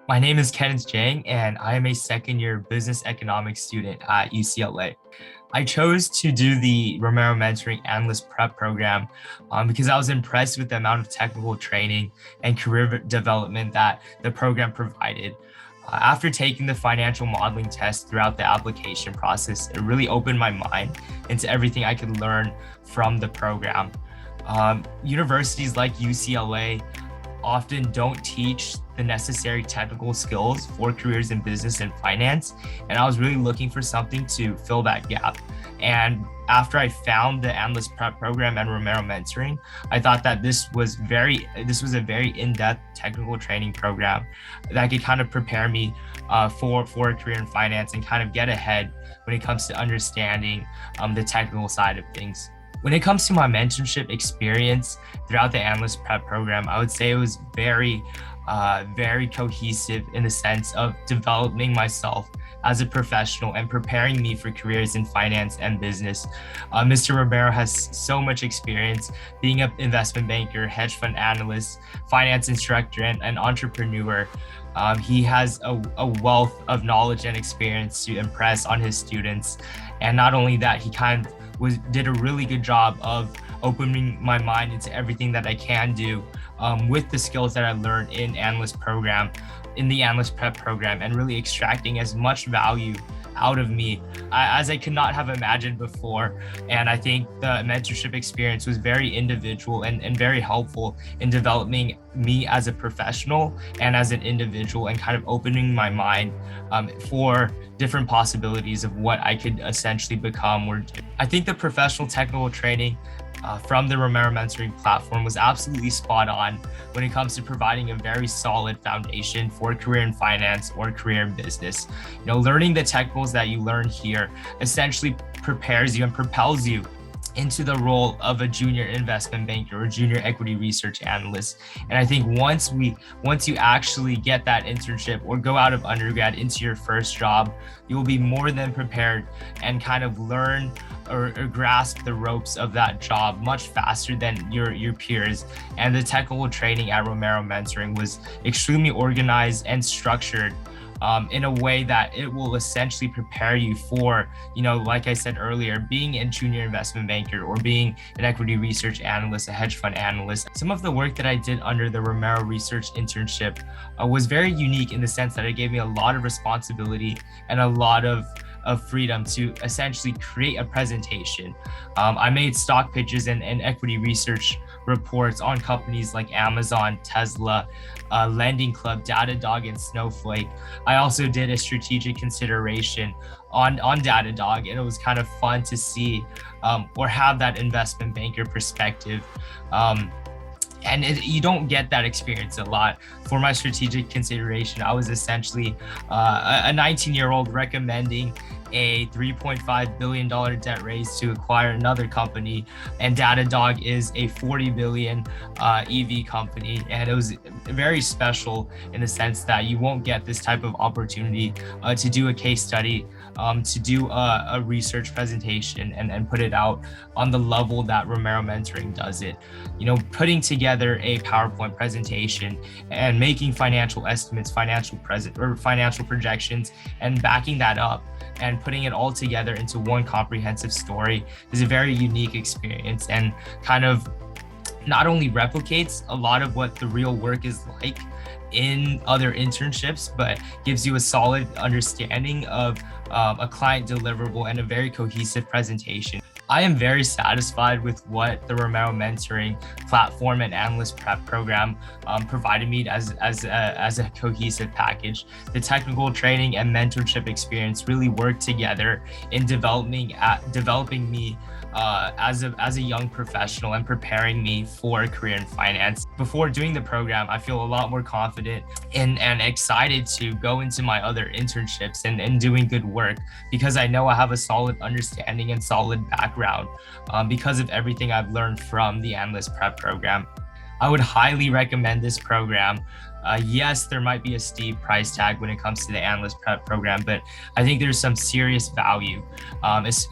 My name is Kenneth Jiang, and I am a second-year business economics student at UCLA. I chose to do the Romero Mentoring Analyst Prep Program because I was impressed with the amount of technical training and career development that the program provided. After taking the financial modeling test throughout the application process, it really opened my mind into everything I could learn from the program. Universities like UCLA often don't teach the necessary technical skills for careers in business and finance. And I was really looking for something to fill that gap. And after I found the Analyst Prep Program and Romero Mentoring, I thought that this was a very in-depth technical training program that could kind of prepare me for a career in finance and kind of get ahead when it comes to understanding the technical side of things. When it comes to my mentorship experience throughout the Analyst Prep Program, I would say it was very cohesive in the sense of developing myself as a professional and preparing me for careers in finance and business. Mr. Romero has so much experience being an investment banker, hedge fund analyst, finance instructor, and entrepreneur. He has a wealth of knowledge and experience to impress on his students. And not only that, he did a really good job of opening my mind into everything that I can do with the skills that I learned in the Analyst Prep Program, and really extracting as much value out of me as I could not have imagined before. And I think the mentorship experience was very individual and very helpful in developing me as a professional and as an individual, and kind of opening my mind for different possibilities of what I could essentially become or do. I think the professional technical training from the Romero Mentoring platform was absolutely spot on when it comes to providing a very solid foundation for a career in finance or a career in business. Learning the technicals that you learn here essentially prepares you and propels you into the role of a junior investment banker or junior equity research analyst. And I think once you actually get that internship or go out of undergrad into your first job, you will be more than prepared and kind of learn or grasp the ropes of that job much faster than your peers. And the technical training at Romero Mentoring was extremely organized and structured in a way that it will essentially prepare you for, like I said earlier, being a junior investment banker or being an equity research analyst, a hedge fund analyst. Some of the work that I did under the Romero research internship was very unique in the sense that it gave me a lot of responsibility and a lot of freedom to essentially create a presentation. I made stock pitches and equity research reports on companies like Amazon, Tesla, Lending Club, Datadog, and Snowflake. I also did a strategic consideration on Datadog, and it was kind of fun to see or have that investment banker perspective. You don't get that experience a lot. For my strategic consideration, I was essentially a 19-year-old recommending a $3.5 billion debt raise to acquire another company, and Datadog is a $40 billion EV company. And it was very special in the sense that you won't get this type of opportunity to do a case study, to do a research presentation and put it out on the level that Romero Mentoring does it. Putting together a PowerPoint presentation and making financial estimates, financial projections, and backing that up and putting it all together into one comprehensive story is a very unique experience, and kind of not only replicates a lot of what the real work is like in other internships, but gives you a solid understanding of a client deliverable and a very cohesive presentation. I am very satisfied with what the Romero Mentoring platform and Analyst Prep Program provided me as a cohesive package. The technical training and mentorship experience really worked together in developing me as a young professional and preparing me for a career in finance. Before doing the program, I feel a lot more confident and excited to go into my other internships and doing good work, because I know I have a solid understanding and solid background because of everything I've learned from the Analyst Prep Program. I would highly recommend this program. Yes, there might be a steep price tag when it comes to the Analyst Prep Program, but I think there's some serious value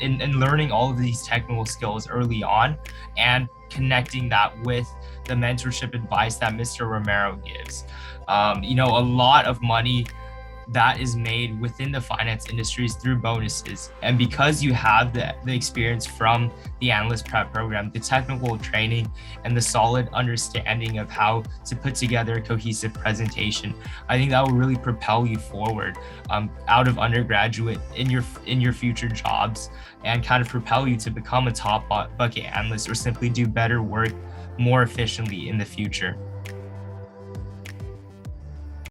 in learning all of these technical skills early on and connecting that with the mentorship advice that Mr. Romero gives. A lot of money that is made within the finance industries through bonuses. And because you have the experience from the Analyst Prep Program, the technical training, and the solid understanding of how to put together a cohesive presentation, I think that will really propel you forward out of undergraduate in your future jobs and kind of propel you to become a top bucket analyst or simply do better work more efficiently in the future.